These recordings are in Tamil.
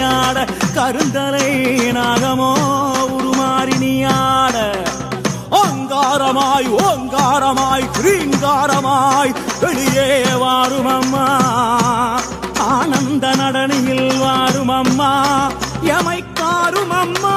ஆட கருந்தலை நாகமோ உருமாறி நீ ஆட ஓங்காரமாய் ஓங்காரமாய் கிரீங்காரமாய் வெளியே வாரும் அம்மா ஆனந்த நடனியில் வாரும் அம்மா எமைக்காரும் அம்மா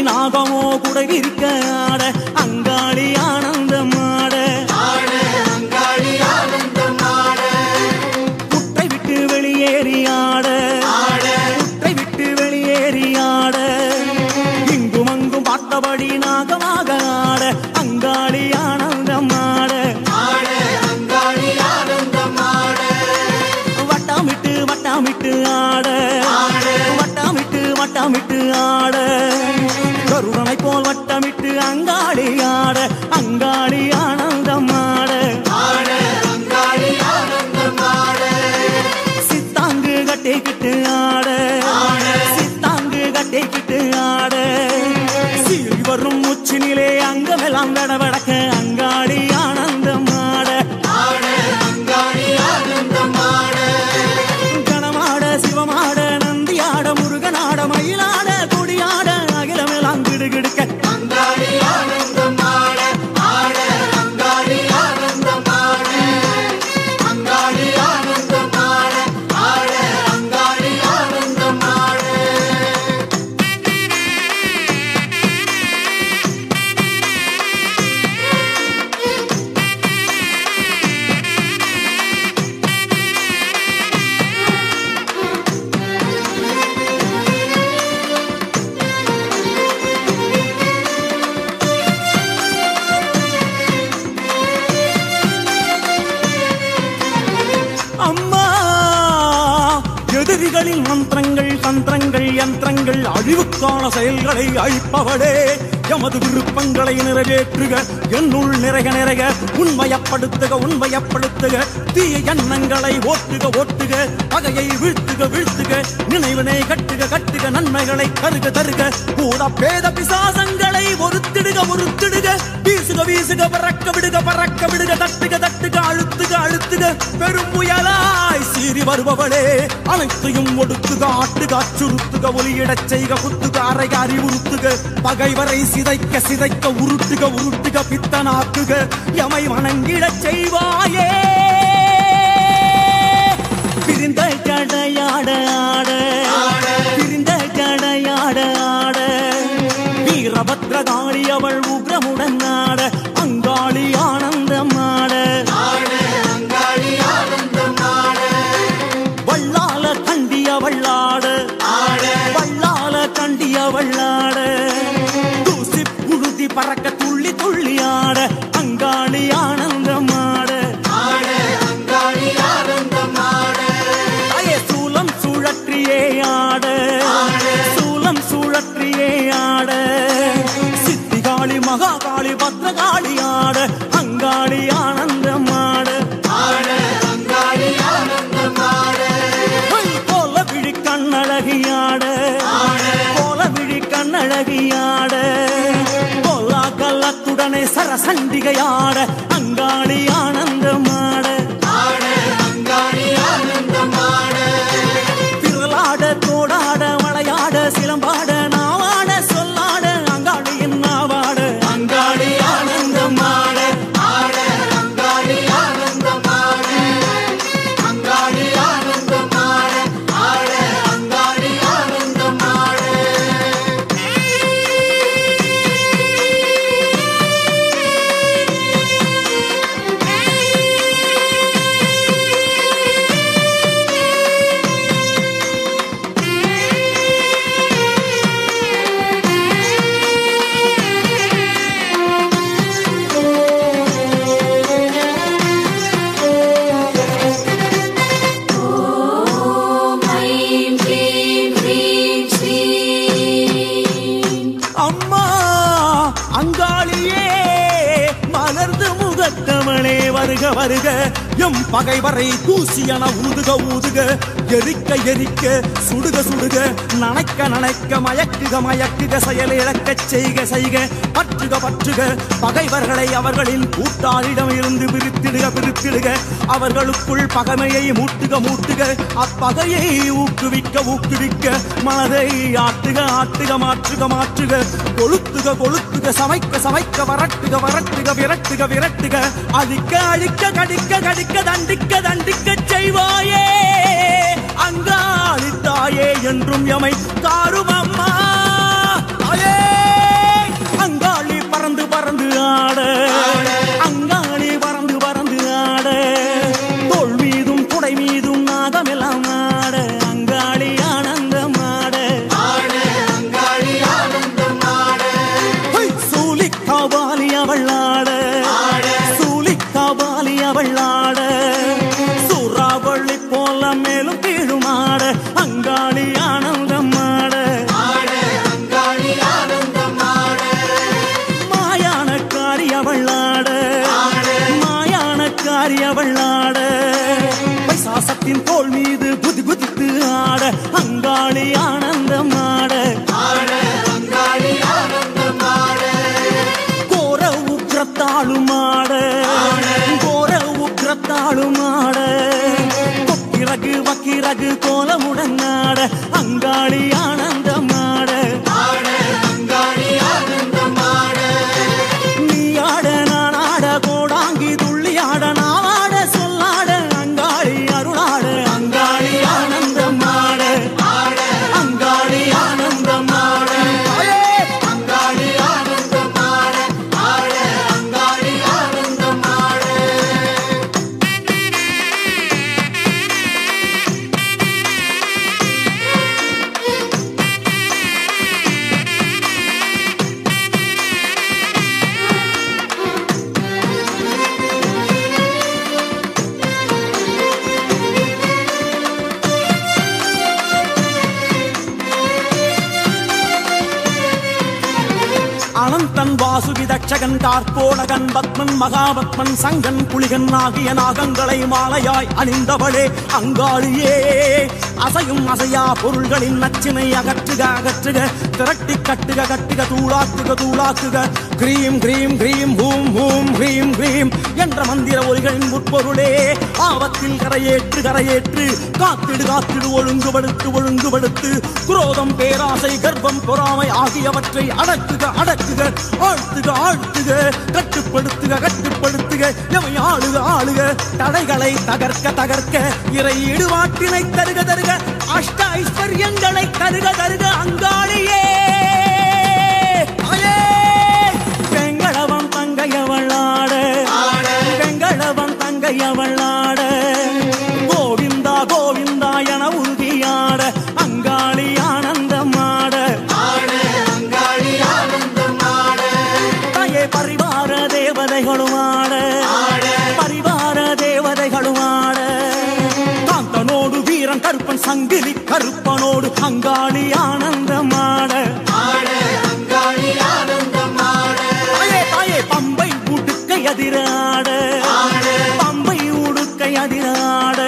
நாகமோ கூட இருக்க ஆட அங்காளி ஆனந்தம் ஆட புட்டை விட்டு வெளியேறி ஆட புட்டை விட்டு வெளியேறி ஆட இங்கும் அங்கும் பார்த்தபடி நாகமாக ஆட அங்காளி ஆனந்தம் ஆட வட்டமிட்டு வட்டமிட்டு ஆட வட்டமிட்டு வட்டமிட்டு ஆட கருணனை போல் வட்டமிட்டு அங்காளி ஆட அங்காளி ஆனந்தம் ஆட சித்தாங்கு கட்டிக்கிட்டு ஆட சித்தாங்கு கட்டிக்கிட்டு ஆட சீறி வரும் உச்சினிலே அங்கமெல்லாம் வடவடக்க அங்காளி ஆனந்தம் ஆட கணமாட சிவமாட நந்தியாட முருகனாட மயிலாட கொடியாட அகிலமெல்லாம் கிடுகிடுக்க எதிரிகளின் மந்திரங்கள் தந்திரங்கள் யந்திரங்கள் அழிவுக்கான செயல்களை அழிப்பவளே எமது விருப்பங்களை நிறைவேற்றுக என்னுள் நிறைக நிறைக உண்மையப்படுத்துக உண்மையப்படுத்துக தீய எண்ணங்களை ஓட்டுக ஓட்டுக பகையை வீழ்த்துக வீழ்த்துக நினைவினை கட்டுக கட்டுக நன்மைகளை தருக தருக கூட பேத பிசாசங்களை ஒருத்திடுக ஒருத்திடுக வீசுக வீசுக பறக்க விடுக பறக்க விடுக தட்டுக தட்டுக அழுத்துக அழுத்துக பெரும் புயலாய் சீறி வருபவளே அனைத்தையும் ஒடுக்குக ஆட்டுக அச்சுறுத்துக ஒலியிடச் செய்க குத்துக அறைக அறிவுறுத்துக பகைவரை சிதைக்க சிதைக்க உருட்டுக உருட்டுக பித்தனாக்குக எமை வணங்கிடச் செய்வாயே பிரிந்த ஜடையாட ஆட பிரிந்த ஜடையாட ஆட வீரபத்ரகாளி அவள் உக்ரமுடன் ஆட அங்காளி ஆனந்தம் ஆட வள்ளால கண்டிய வள்ளாட வள்ளால கண்டிய வள்ளாட தூசி புழுதி பறக்க துள்ளி துள்ளி ஆட அங்காளி ஆனந்தம் ஆட சூலம் சுழற்றியே ஆட சூலம் சுழற்றியே ஆட சித்திகாளி மகாகாளி பத்ரகாளி ஆட அங்காளி ஆனந்தம் ஆட கோல விழி கண்ணழகியாட கோல விழி கண்ணழகியாட கோலா கல்லத்துடனே சரசண்டிகையாட அங்காளி ஆனந்தம் ஆட திரளாட தோடாட மலையாட சிலம்பாட நாவாட சொல்லாட அங்காளியின் நாவாட அங்காளி ஆனந்தம் ஆட வருக வருக எம் பகைவரை தூசியன ஊதுக ஊதுக எரிக்க எரிக்க சுடுக சுடுக நனைக்க நனைக்க மயக்குக மயக்குக செயலிழக்க செய்க செய்க பற்றுக பற்றுக பகைவர்களை அவர்களின் கூட்டாளிடம் இருந்து பிரித்திடுக பிரித்திடுக அவர்களுக்குள் பகைமையை மூட்டுக மூட்டுக அப்பகையை ஊக்குவிக்க ஊக்குவிக்க மனதை ஆட்டுக ஆட்டுக மாற்றுக மாற்றுக கொளுத்துக கொளுத்துக சமைக்க சமைக்க வரட்டுக வரட்டுக விரட்டுக விரட்டுக அழிக்க அழிக்க கடிக்க கடிக்க தண்டிக்க தண்டிக்க செய்வாயே அங்காளி தாயே என்றும் எமை காரும் அம்மா தாயே அங்காளி பறந்து பறந்து ஆட அங்காளி பறந்து பறந்து ஆட தோள் மீதும் குடை மீதும் நாகமெல்லாம் ஆட அங்காளி ஆனந்தம் ஆட சூலிக்காபாலி அவள் ஆட சூலிக்காபாலி அவள் ஆட சூறாவளி போல மேலும் கீழும் ஆட அங்காளி ஆனந்தம் ஆட மாயானக்காரி அவள் ஆட மாயானக்காரி அவள் ஆட பைசாசத்தின் தோள் மீது குதி குதித்து ஆட அங்காளி ஆனந்தம் ஆட கோர உக்கிரத்தாளும் ஆட கோர உக்கிரத்தாளும் ஆட கொக்கிரகு வக்கிரகு கோலமுடன் ஆட அங்காளி ஆனந்தம் ஆட நீ ஆட நான் ஆட கோடாங்கி துள்ளி ஆட நான் ஆட சொல்லாட அங்காளி அருளாட அங்காளி ஆனந்தம் ஆட அங்காளி ஆனந்தம் ஆட அங்காளி ஆனந்தம் ஆட அங்காளி ஆனந்தம் ஆட அனந்தன் வாசுகி தட்சகன் கார்போடகன் பத்மன் மகாபத்மன் சங்கன் புலிகன் ஆகிய நாகங்களை மாலையாய் அணிந்தவளே அங்காளியே அசையும் அசையா பொருள்களின் நச்சினை அகற்றுக அகற்றுக திரட்டி கட்டுக கட்டுக தூளாக்குக தூளாக்குக கிரீம் கிரீம் கிரீம் ஹூம் ஹூம் ஹ்ரீம் ஹ்ரீம் என்ற மந்திர ஒலிகளின் உட்பொருளே ஆபத்தில் கரையேற்று கரையேற்று காத்திடு காத்திடு ஒழுங்குபடுத்து ஒழுங்குபடுத்து குரோதம் பேராசை கர்ப்பம் பொறாமை ஆகியவற்றை அடக்குக அடக்குக ஆழ்த்துக ஆழ்த்துக கட்டுப்படுத்துக கட்டுப்படுத்துக எவை ஆளுக ஆளுக தடைகளை தகர்க்க தகர்க்க இறை ஈடுபாட்டினை தருக தருக அஷ்ட ஐஸ்வர்யங்களை தருக தருக அங்காளியே வெங்கடவன் தங்கையவள் ஆட வெங்கடவன் தங்கையவள் ஆட கோவிந்தா கோவிந்தா என உறுதியாட அங்காளி ஆனந்தம் ஆட தாயே பரிவார தேவதைகளும் ஆட பரிவார தேவதைகளும் ஆட காந்தனோடு வீரன் கருப்பன் சங்கிலி கருப்பனோடு அங்காளி ஆனந்தம் ஆட தாயே தாயே பம்பை உடுக்கை அதிராட பம்பை உடுக்கை அதிராட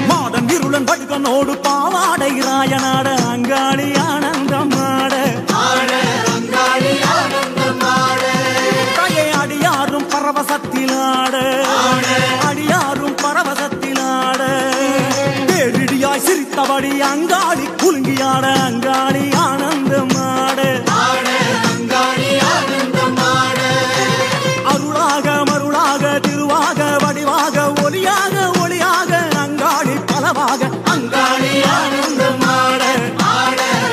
மாடன் இருளன் வடுகனோடு பாவாடை ராயனாட அங்காளி ஆனந்தம் ஆட தாயே அடியாரும் பரவசத்தில் ஆட அடியாரும் பரவசத்தில் ஆட பேரிடியாய் சிரித்தபடி அங்காளி குலுங்கியாட அங்காளி ஆனந்தம் ஆட அருளாக மருளாக திருவாக வடிவாக ஒளியாக ஒளியாக அங்காளி பலவாக அங்காளி ஆனந்தம் ஆட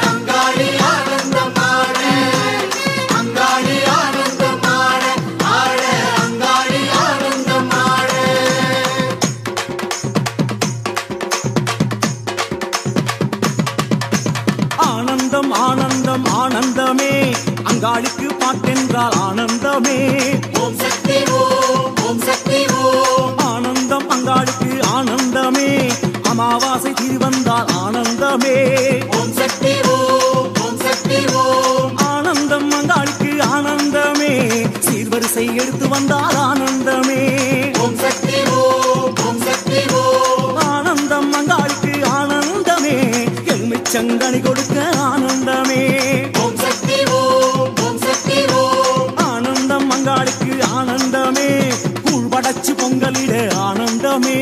அங்காளி ஆனந்தம் ஆட அங்காளி ஆனந்தம் ஆட அங்காளி ஆனந்தம் ஆட ஆனந்தம் ஆனந்தம் ஆனந்தமே அங்காளிக்கு பாட்டென்றால் ஆனந்தமே ஓம் சக்தி ஓம் சக்தி ஓம் ஆனந்தம் அங்காளிக்கு ஆனந்தமே அமாவாசை திருவந்தால் ஆனந்தமே ஓம் சக்தி ஓம் ஆனந்தம் அங்காளிக்கு ஆனந்தமே சீர்வரிசை எடுத்து வந்தால் ஆனந்தமே ஓம் ஆனந்தமே